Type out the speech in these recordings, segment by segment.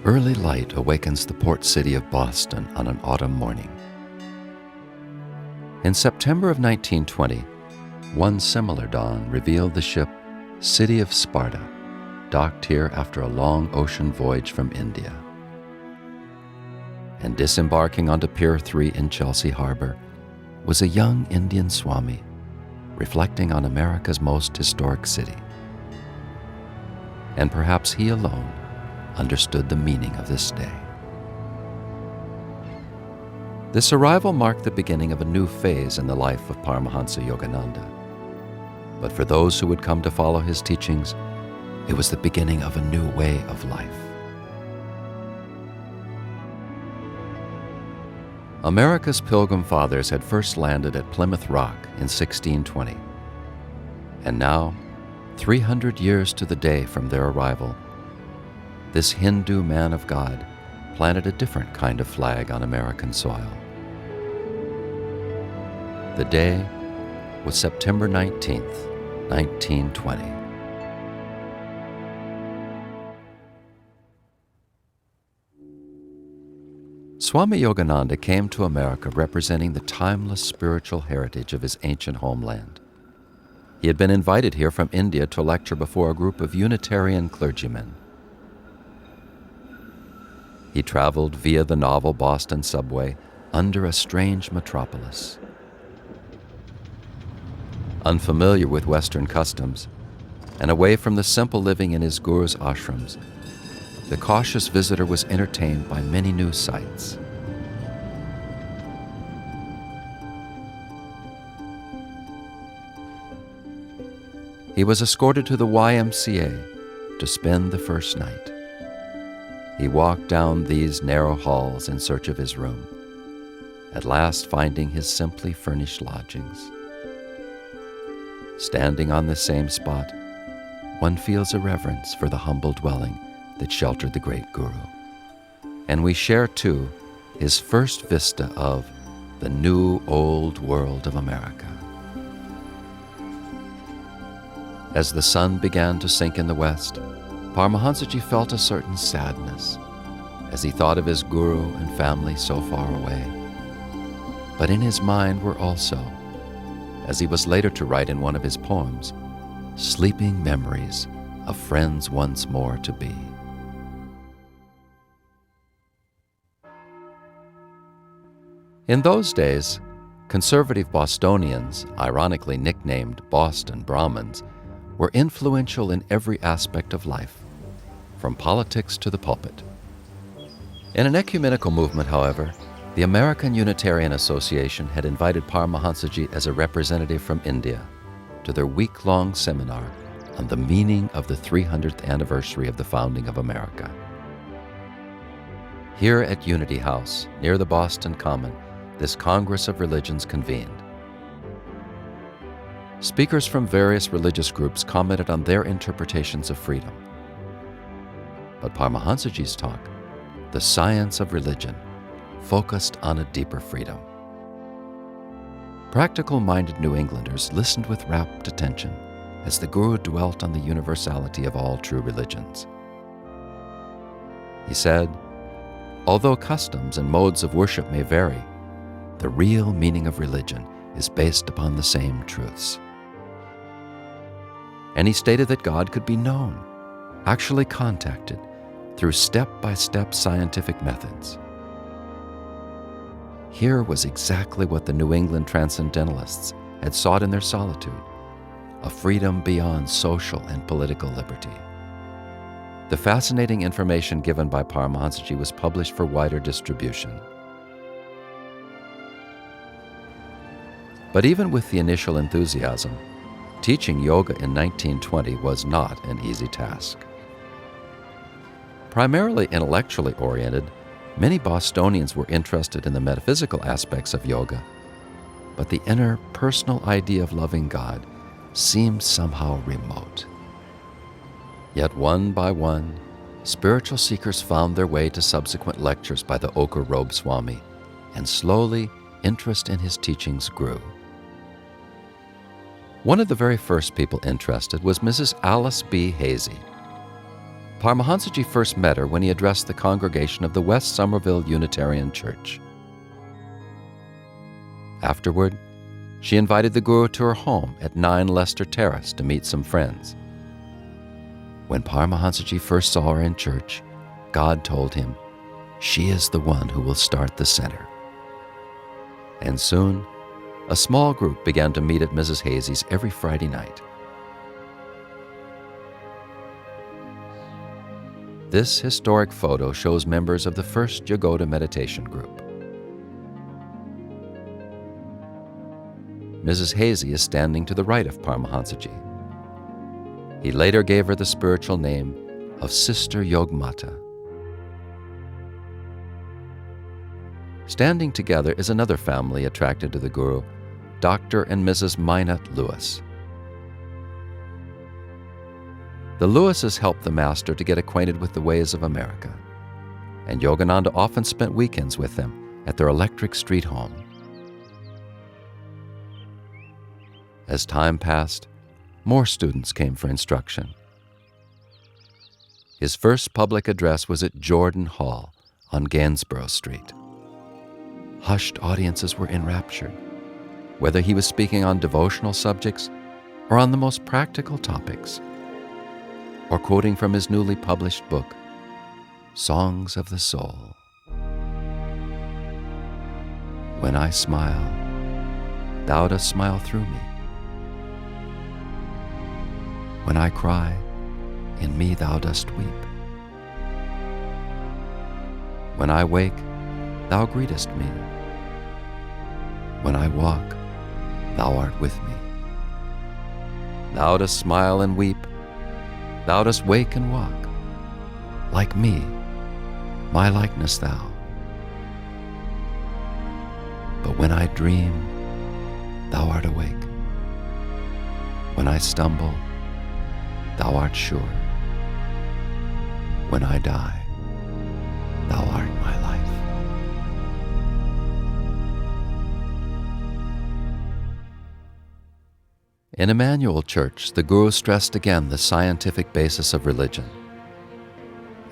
Early light awakens the port city of Boston on an autumn morning. In September of 1920, one similar dawn revealed the ship City of Sparta, docked here after a long ocean voyage from India. And disembarking onto Pier 3 in Chelsea Harbor was a young Indian Swami reflecting on America's most historic city. And perhaps he alone understood the meaning of this day. This arrival marked the beginning of a new phase in the life of Paramahansa Yogananda. But for those who would come to follow his teachings, it was the beginning of a new way of life. America's Pilgrim Fathers had first landed at Plymouth Rock in 1620. And now, 300 years to the day from their arrival, this Hindu man of God planted a different kind of flag on American soil. The day was September 19th, 1920. Swami Yogananda came to America representing the timeless spiritual heritage of his ancient homeland. He had been invited here from India to lecture before a group of Unitarian clergymen. He traveled via the novel Boston subway under a strange metropolis. Unfamiliar with Western customs, and away from the simple living in his guru's ashrams, the cautious visitor was entertained by many new sights. He was escorted to the YMCA to spend the first night. He walked down these narrow halls in search of his room, at last finding his simply furnished lodgings. Standing on the same spot, one feels a reverence for the humble dwelling that sheltered the great Guru. And we share, too, his first vista of the new old world of America. As the sun began to sink in the west, Paramahansaji felt a certain sadness as he thought of his Guru and family so far away. But in his mind were also, as he was later to write in one of his poems, sleeping memories of friends once more to be. In those days, conservative Bostonians, ironically nicknamed Boston Brahmins, were influential in every aspect of life, from politics to the pulpit. In an ecumenical movement, however, the American Unitarian Association had invited Paramahansaji as a representative from India to their week-long seminar on the meaning of the 300th anniversary of the founding of America. Here at Unity House, near the Boston Common, this Congress of Religions convened. Speakers from various religious groups commented on their interpretations of freedom. But Paramahansaji's talk, The Science of Religion, focused on a deeper freedom. Practical-minded New Englanders listened with rapt attention as the Guru dwelt on the universality of all true religions. He said, although customs and modes of worship may vary, the real meaning of religion is based upon the same truths. And he stated that God could be known, actually contacted, through step-by-step scientific methods. Here was exactly what the New England Transcendentalists had sought in their solitude, a freedom beyond social and political liberty. The fascinating information given by Paramahansaji was published for wider distribution. But even with the initial enthusiasm, teaching yoga in 1920 was not an easy task. Primarily intellectually oriented, many Bostonians were interested in the metaphysical aspects of yoga, but the inner personal idea of loving God seemed somehow remote. Yet one by one, spiritual seekers found their way to subsequent lectures by the ochre-robed Swami, and slowly interest in his teachings grew. One of the very first people interested was Mrs. Alice B. Hazy. Paramahansaji first met her when he addressed the congregation of the West Somerville Unitarian Church. Afterward, she invited the Guru to her home at 9 Leicester Terrace to meet some friends. When Paramahansaji first saw her in church, God told him, "She is the one who will start the center." And soon, a small group began to meet at Mrs. Hazy's every Friday night. This historic photo shows members of the first Yogoda meditation group. Mrs. Hazy is standing to the right of Paramahansaji. He later gave her the spiritual name of Sister Yogmata. Standing together is another family attracted to the Guru, Dr. and Mrs. Minot Lewis. The Lewises helped the Master to get acquainted with the ways of America, and Yogananda often spent weekends with them at their Electric Street home. As time passed, more students came for instruction. His first public address was at Jordan Hall on Gainsborough Street. Hushed audiences were enraptured, whether he was speaking on devotional subjects or on the most practical topics, or quoting from his newly published book, Songs of the Soul. When I smile, thou dost smile through me. When I cry, in me thou dost weep. When I wake, thou greetest me. When I walk, thou art with me. Thou dost smile and weep, thou dost wake and walk. Like me, my likeness thou. But when I dream, thou art awake. When I stumble, thou art sure. When I die, thou art my life. In Emmanuel Church, the Guru stressed again the scientific basis of religion.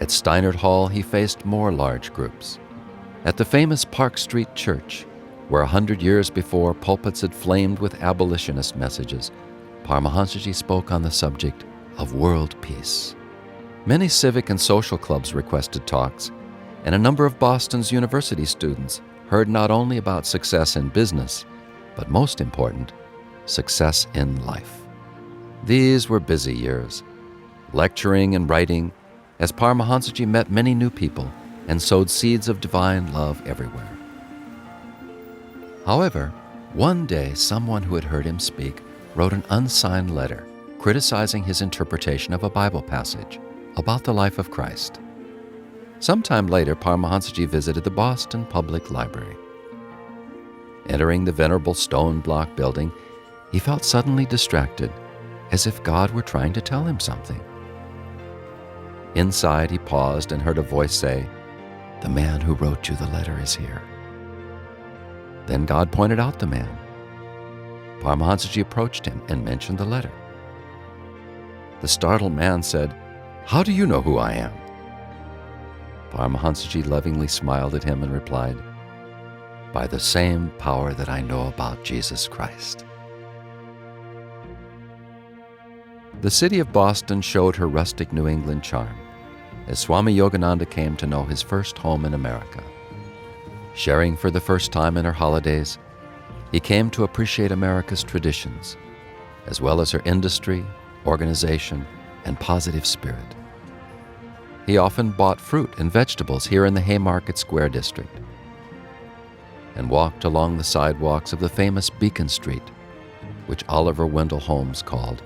At Steinert Hall, he faced more large groups. At the famous Park Street Church, where 100 years before pulpits had flamed with abolitionist messages, Paramahansaji spoke on the subject of world peace. Many civic and social clubs requested talks, and a number of Boston's university students heard not only about success in business, but most important, success in life. These were busy years, lecturing and writing, as Paramahansaji met many new people and sowed seeds of divine love everywhere. However, one day someone who had heard him speak wrote an unsigned letter criticizing his interpretation of a Bible passage about the life of Christ. Sometime later, Paramahansaji visited the Boston Public Library. Entering the venerable stone block building, he felt suddenly distracted, as if God were trying to tell him something. Inside, he paused and heard a voice say, "The man who wrote you the letter is here." Then God pointed out the man. Paramahansaji approached him and mentioned the letter. The startled man said, "How do you know who I am?" Paramahansaji lovingly smiled at him and replied, "By the same power that I know about Jesus Christ." The city of Boston showed her rustic New England charm as Swami Yogananda came to know his first home in America. Sharing for the first time in her holidays, he came to appreciate America's traditions, as well as her industry, organization, and positive spirit. He often bought fruit and vegetables here in the Haymarket Square district and walked along the sidewalks of the famous Beacon Street, which Oliver Wendell Holmes called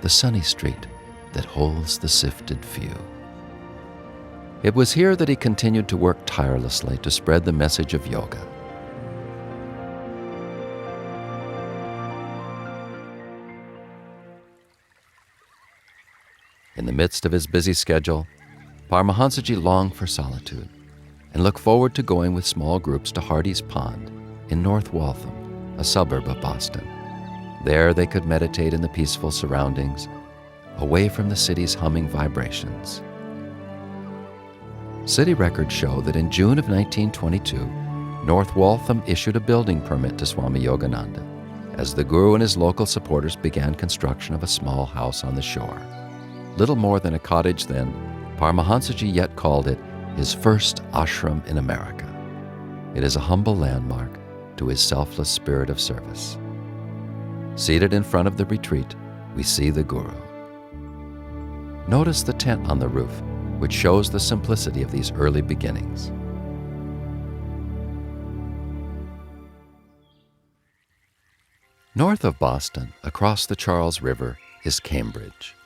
the sunny street that holds the sifted few. It was here that he continued to work tirelessly to spread the message of yoga. In the midst of his busy schedule, Paramahansaji longed for solitude and looked forward to going with small groups to Hardy's Pond in North Waltham, a suburb of Boston. There they could meditate in the peaceful surroundings, away from the city's humming vibrations. City records show that in June of 1922, North Waltham issued a building permit to Swami Yogananda, as the Guru and his local supporters began construction of a small house on the shore. Little more than a cottage then, Paramahansaji yet called it his first ashram in America. It is a humble landmark to his selfless spirit of service. Seated in front of the retreat, we see the Guru. Notice the tent on the roof, which shows the simplicity of these early beginnings. North of Boston, across the Charles River, is Cambridge.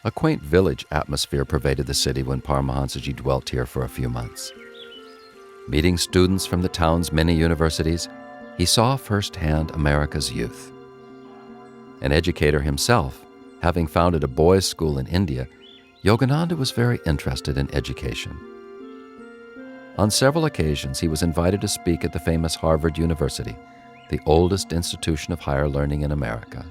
A quaint village atmosphere pervaded the city when Paramahansaji dwelt here for a few months. Meeting students from the town's many universities, he saw firsthand America's youth. An educator himself, having founded a boys' school in India, Yogananda was very interested in education. On several occasions, he was invited to speak at the famous Harvard University, the oldest institution of higher learning in America.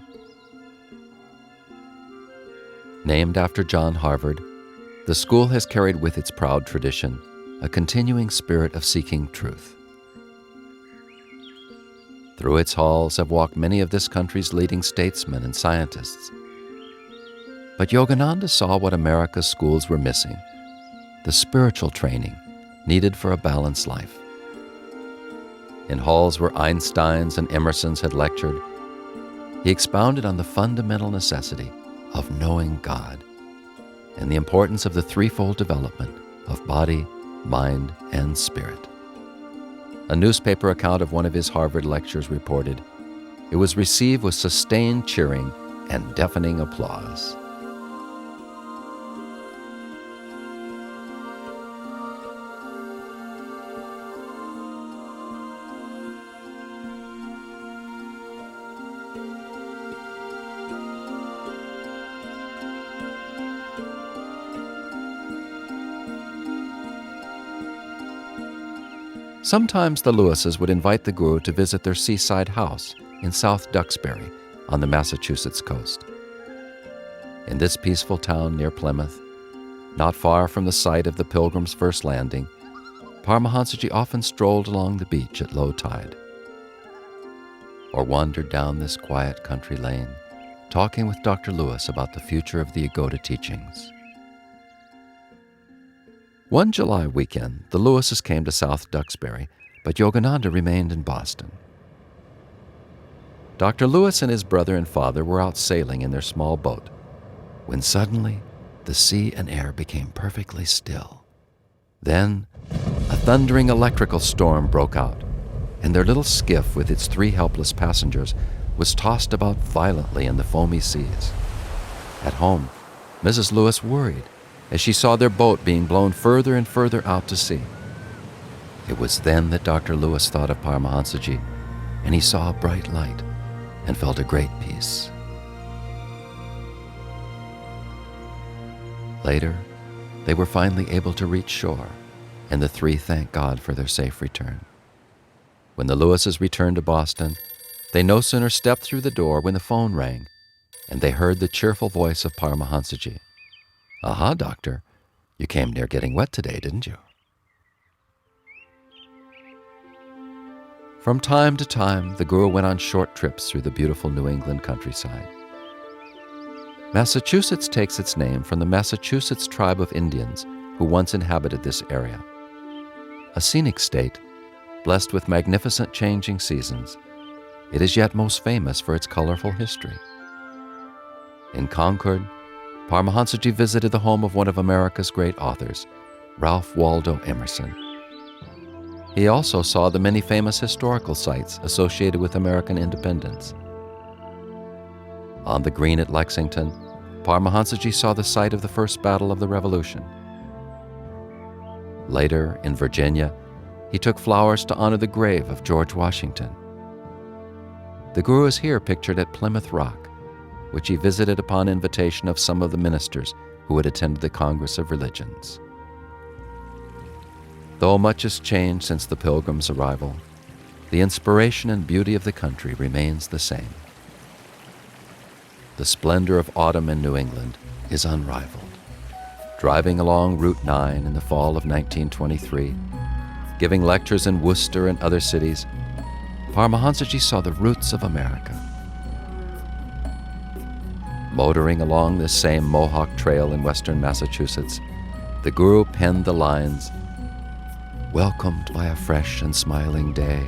Named after John Harvard, the school has carried with its proud tradition a continuing spirit of seeking truth. Through its halls have walked many of this country's leading statesmen and scientists. But Yogananda saw what America's schools were missing: the spiritual training needed for a balanced life. In halls where Einsteins and Emersons had lectured, he expounded on the fundamental necessity of knowing God and the importance of the threefold development of body, mind, and spirit. A newspaper account of one of his Harvard lectures reported, "It was received with sustained cheering and deafening applause." Sometimes the Lewises would invite the Guru to visit their seaside house in South Duxbury on the Massachusetts coast. In this peaceful town near Plymouth, not far from the site of the Pilgrim's first landing, Paramahansaji often strolled along the beach at low tide, or wandered down this quiet country lane, talking with Dr. Lewis about the future of the Yogoda teachings. One July weekend, the Lewises came to South Duxbury, but Yogananda remained in Boston. Dr. Lewis and his brother and father were out sailing in their small boat, when suddenly the sea and air became perfectly still. Then a thundering electrical storm broke out, and their little skiff with its 3 helpless passengers was tossed about violently in the foamy seas. At home, Mrs. Lewis worried as she saw their boat being blown further and further out to sea. It was then that Dr. Lewis thought of Paramahansaji, and he saw a bright light and felt a great peace. Later, they were finally able to reach shore, and the 3 thanked God for their safe return. When the Lewises returned to Boston, they no sooner stepped through the door when the phone rang, and they heard the cheerful voice of Paramahansaji. "Aha, doctor, you came near getting wet today, didn't you?" From time to time, the Guru went on short trips through the beautiful New England countryside. Massachusetts takes its name from the Massachusetts tribe of Indians who once inhabited this area. A scenic state, blessed with magnificent changing seasons, it is yet most famous for its colorful history. In Concord, Paramahansaji visited the home of one of America's great authors, Ralph Waldo Emerson. He also saw the many famous historical sites associated with American independence. On the green at Lexington, Paramahansaji saw the site of the first battle of the Revolution. Later, in Virginia, he took flowers to honor the grave of George Washington. The Guru is here pictured at Plymouth Rock, which he visited upon invitation of some of the ministers who had attended the Congress of Religions. Though much has changed since the Pilgrims' arrival, the inspiration and beauty of the country remains the same. The splendor of autumn in New England is unrivaled. driving along Route 9 in the fall of 1923, giving lectures in Worcester and other cities, Paramahansaji saw the roots of America. Motoring along this same Mohawk Trail in western Massachusetts, the Guru penned the lines, "Welcomed by a fresh and smiling day,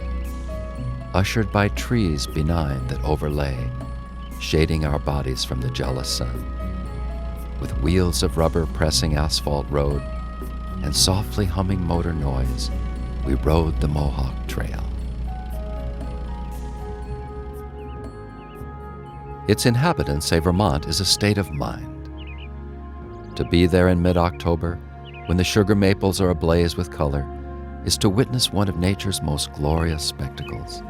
ushered by trees benign that overlay, shading our bodies from the jealous sun. With wheels of rubber pressing asphalt road and softly humming motor noise, we rode the Mohawk Trail." Its inhabitants say Vermont is a state of mind. To be there in mid-October, when the sugar maples are ablaze with color, is to witness one of nature's most glorious spectacles.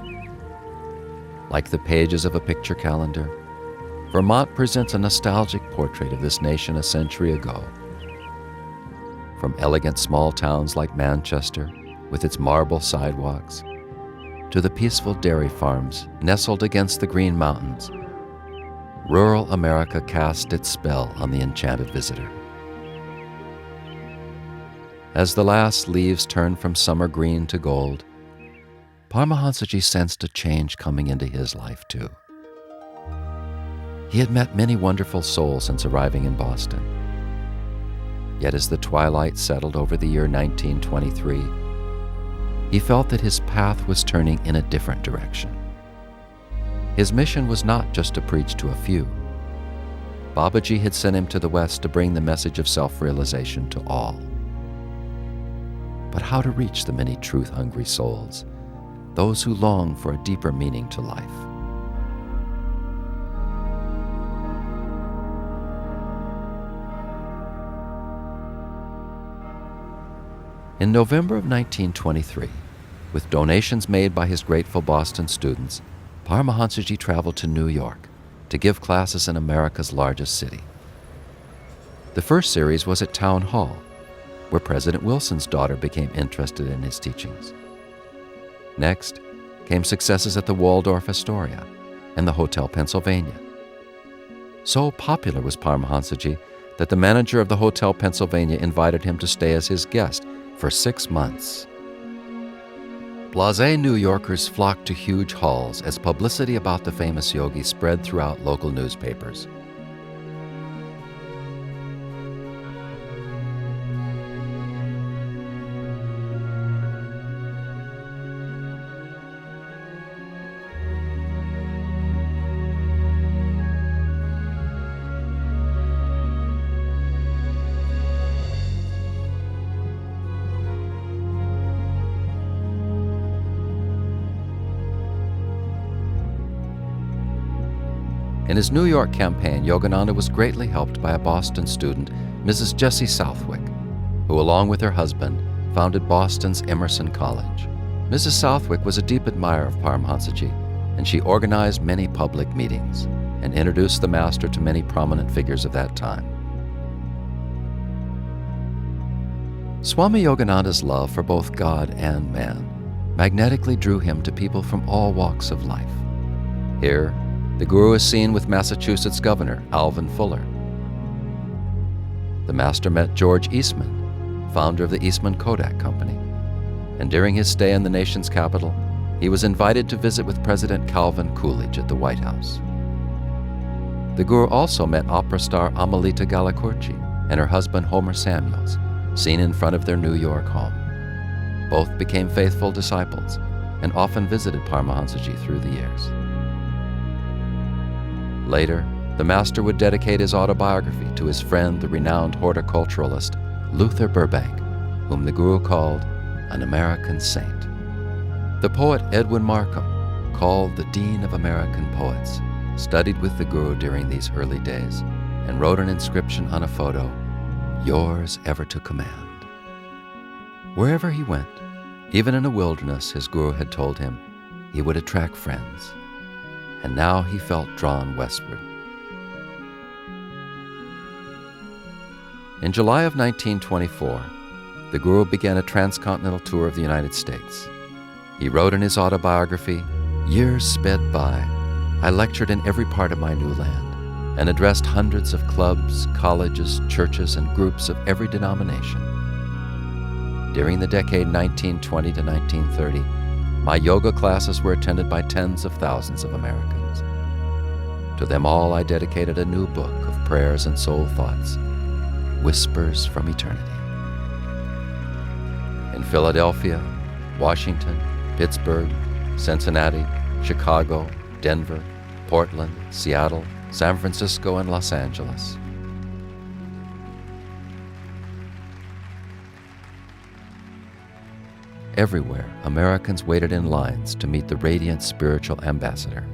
Like the pages of a picture calendar, Vermont presents a nostalgic portrait of this nation a century ago. From elegant small towns like Manchester, with its marble sidewalks, to the peaceful dairy farms nestled against the green mountains, rural America cast its spell on the enchanted visitor. As the last leaves turned from summer green to gold, Paramahansaji sensed a change coming into his life too. He had met many wonderful souls since arriving in Boston. Yet as the twilight settled over the year 1923, he felt that his path was turning in a different direction. His mission was not just to preach to a few. Babaji had sent him to the West to bring the message of self-realization to all. But how to reach the many truth-hungry souls, those who long for a deeper meaning to life? In November of 1923, with donations made by his grateful Boston students, Paramahansaji traveled to New York to give classes in America's largest city. The first series was at Town Hall, where President Wilson's daughter became interested in his teachings. Next came successes at the Waldorf Astoria and the Hotel Pennsylvania. So popular was Paramahansaji that the manager of the Hotel Pennsylvania invited him to stay as his guest for 6 months. Blasé New Yorkers flocked to huge halls as publicity about the famous yogi spread throughout local newspapers. In his New York campaign, Yogananda was greatly helped by a Boston student, Mrs. Jessie Southwick, who, along with her husband, founded Boston's Emerson College. Mrs. Southwick was a deep admirer of Paramahansaji, and she organized many public meetings and introduced the master to many prominent figures of that time. Swami Yogananda's love for both God and man magnetically drew him to people from all walks of life. Here, the Guru is seen with Massachusetts Governor Alvin Fuller. The master met George Eastman, founder of the Eastman Kodak Company, and during his stay in the nation's capital, he was invited to visit with President Calvin Coolidge at the White House. The Guru also met opera star Amelita Galli-Curci and her husband Homer Samuels, seen in front of their New York home. Both became faithful disciples and often visited Paramahansaji through the years. Later, the master would dedicate his autobiography to his friend, the renowned horticulturalist Luther Burbank, whom the Guru called an American saint. The poet Edwin Markham, called the Dean of American Poets, studied with the Guru during these early days and wrote an inscription on a photo, "Yours ever to command." Wherever he went, even in a wilderness, his Guru had told him he would attract friends. And now he felt drawn westward. In July of 1924, the Guru began a transcontinental tour of the United States. He wrote in his autobiography, "Years sped by. I lectured in every part of my new land. and addressed hundreds of clubs, colleges, churches, and groups of every denomination. During the decade 1920 to 1930, my yoga classes were attended by tens of thousands of Americans. To them all, I dedicated a new book of prayers and soul thoughts, Whispers from Eternity. In Philadelphia, Washington, Pittsburgh, Cincinnati, Chicago, Denver, Portland, Seattle, San Francisco, and Los Angeles. Everywhere, Americans waited in lines to meet the radiant spiritual ambassador.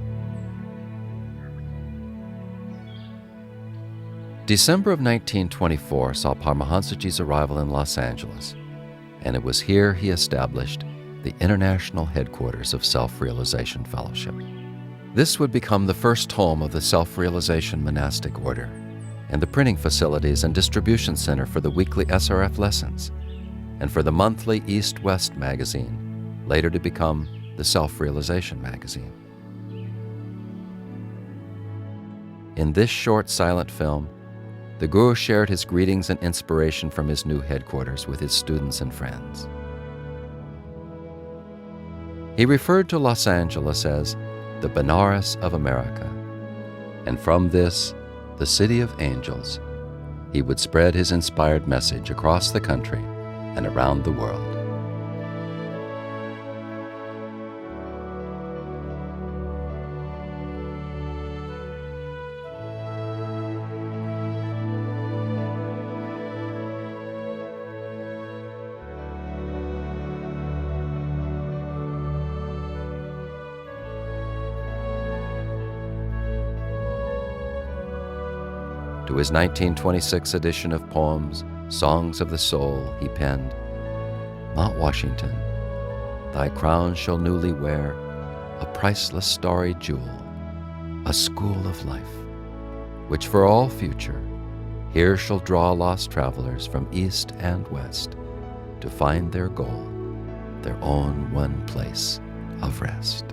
December of 1924 saw Paramahansaji's arrival in Los Angeles, and it was here he established the international headquarters of Self-Realization Fellowship. This would become the first home of the Self-Realization Monastic Order, and the printing facilities and distribution center for the weekly SRF lessons, and for the monthly East-West magazine, later to become the Self-Realization magazine. In this short silent film, the Guru shared his greetings and inspiration from his new headquarters with his students and friends. He referred to Los Angeles as the Benares of America, and from this, the City of Angels, he would spread his inspired message across the country and around the world. To his 1926 edition of poems, Songs of the Soul, he penned, "Mount Washington, thy crown shall newly wear a priceless starry jewel, a school of life, which for all future here shall draw lost travelers from east and west to find their goal, their own one place of rest."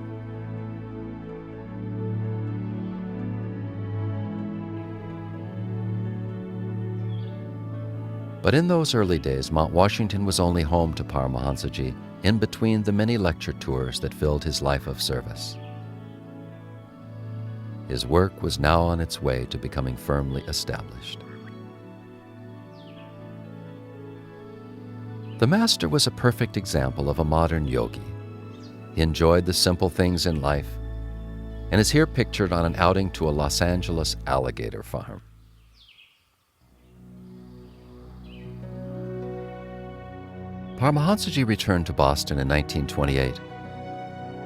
But in those early days, Mount Washington was only home to Paramahansaji in between the many lecture tours that filled his life of service. His work was now on its way to becoming firmly established. The Master was a perfect example of a modern yogi. He enjoyed the simple things in life and is here pictured on an outing to a Los Angeles alligator farm. Paramahansaji returned to Boston in 1928,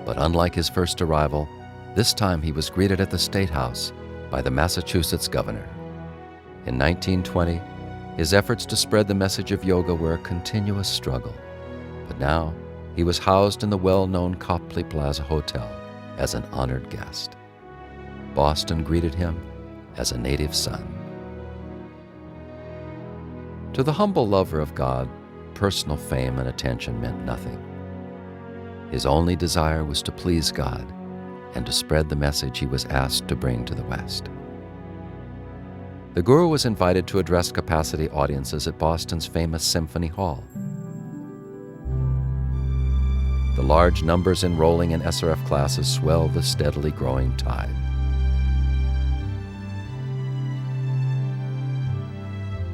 but unlike his first arrival, this time he was greeted at the State House by the Massachusetts governor. In 1920, his efforts to spread the message of yoga were a continuous struggle, but now he was housed in the well-known Copley Plaza Hotel as an honored guest. Boston greeted him as a native son. To the humble lover of God, personal fame and attention meant nothing. His only desire was to please God and to spread the message he was asked to bring to the West. The Guru was invited to address capacity audiences at Boston's famous Symphony Hall. The large numbers enrolling in SRF classes swelled the steadily growing tide.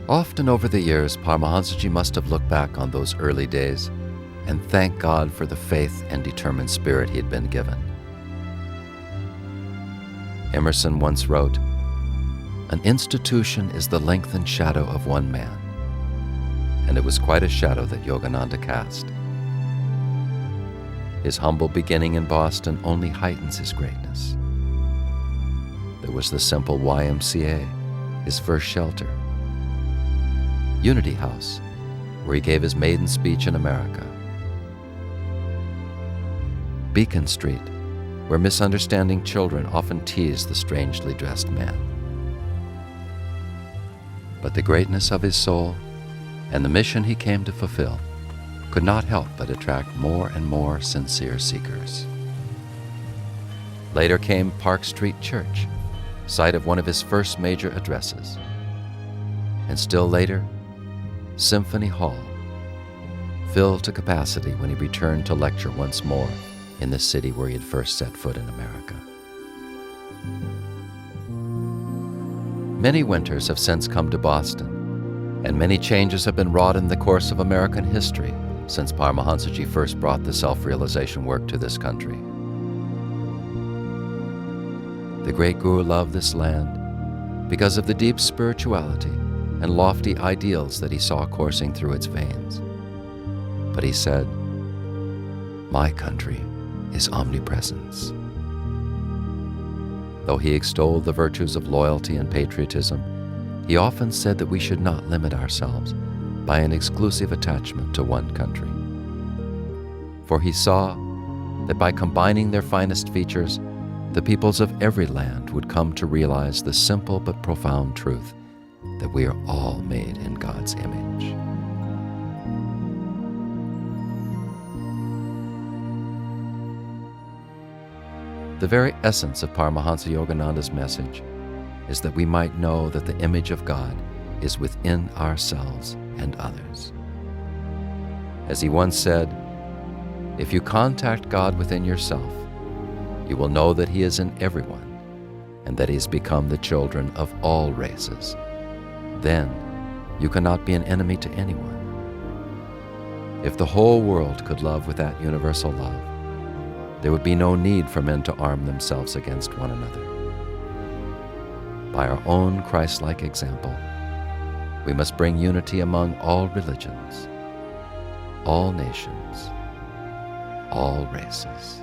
Often over the years, Paramahansaji must have looked back on those early days and thanked God for the faith and determined spirit he had been given. Emerson once wrote, "An institution is the lengthened shadow of one man," and it was quite a shadow that Yogananda cast. His humble beginning in Boston only heightens his greatness. There was the simple YMCA, his first shelter. Unity House, where he gave his maiden speech in America. Beacon Street, where misunderstanding children often teased the strangely dressed man. But the greatness of his soul and the mission he came to fulfill could not help but attract more and more sincere seekers. Later came Park Street Church, site of one of his first major addresses. And still later, Symphony Hall, filled to capacity when he returned to lecture once more in the city where he had first set foot in America. Many winters have since come to Boston, and many changes have been wrought in the course of American history since Paramahansaji first brought the self-realization work to this country. The great Guru loved this land because of the deep spirituality and lofty ideals that he saw coursing through its veins. But he said, "My country is omnipresence." Though he extolled the virtues of loyalty and patriotism, he often said that we should not limit ourselves by an exclusive attachment to one country. For he saw that by combining their finest features, the peoples of every land would come to realize the simple but profound truth that we are all made in God's image. The very essence of Paramahansa Yogananda's message is that we might know that the image of God is within ourselves and others. As he once said, if you contact God within yourself, you will know that he is in everyone and that he has become the children of all races. Then you cannot be an enemy to anyone. If the whole world could love with that universal love, there would be no need for men to arm themselves against one another. By our own Christ-like example, we must bring unity among all religions, all nations, all races.